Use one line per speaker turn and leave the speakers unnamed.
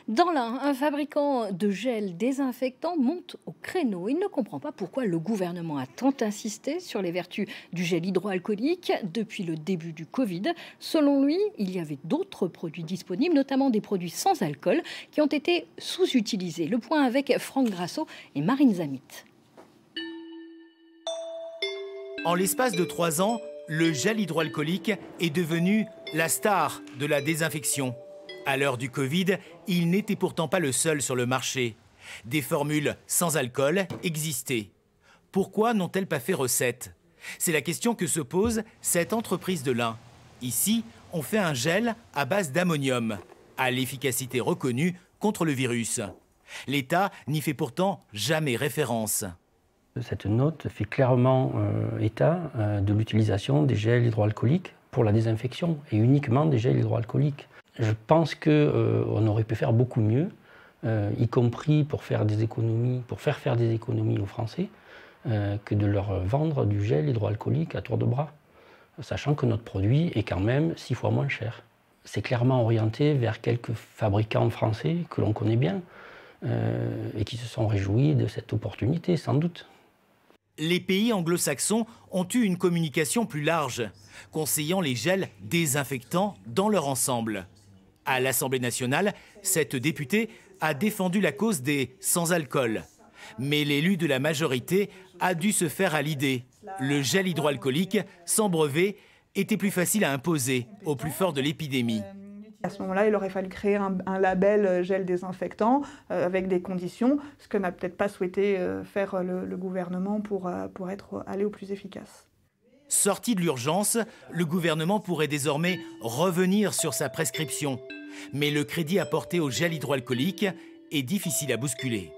Dans l'Ain, un fabricant de gel désinfectant monte au créneau. Il ne comprend pas pourquoi le gouvernement a tant insisté sur les vertus du gel hydroalcoolique depuis le début du Covid. Selon lui, il y avait d'autres produits disponibles, notamment des produits sans alcool, qui ont été sous-utilisés. Le point avec Franck Grasso et Marine Zamit.
En l'espace de 3 ans, le gel hydroalcoolique est devenu la star de la désinfection. À l'heure du Covid, il n'était pourtant pas le seul sur le marché. Des formules sans alcool existaient. Pourquoi n'ont-elles pas fait recette? C'est la question que se pose cette entreprise de l'Ain. Ici, on fait un gel à base d'ammonium, à l'efficacité reconnue contre le virus. L'État n'y fait pourtant jamais référence.
Cette note fait clairement état de l'utilisation des gels hydroalcooliques pour la désinfection et uniquement des gels hydroalcooliques. Je pense qu'on aurait pu faire beaucoup mieux, y compris pour faire des économies, pour faire des économies aux Français, que de leur vendre du gel hydroalcoolique à tour de bras, sachant que notre produit est quand même 6 fois moins cher. C'est clairement orienté vers quelques fabricants français que l'on connaît bien et qui se sont réjouis de cette opportunité, sans doute.
Les pays anglo-saxons ont eu une communication plus large, conseillant les gels désinfectants dans leur ensemble. À l'Assemblée nationale, cette députée a défendu la cause des sans-alcool. Mais l'élu de la majorité a dû se faire à l'idée. Le gel hydroalcoolique, sans brevet, était plus facile à imposer au plus fort de l'épidémie.
À ce moment-là, il aurait fallu créer un label gel désinfectant avec des conditions, ce que n'a peut-être pas souhaité faire le gouvernement pour aller au plus efficace.
Sorti de l'urgence, le gouvernement pourrait désormais revenir sur sa prescription. Mais le crédit apporté au gel hydroalcoolique est difficile à bousculer.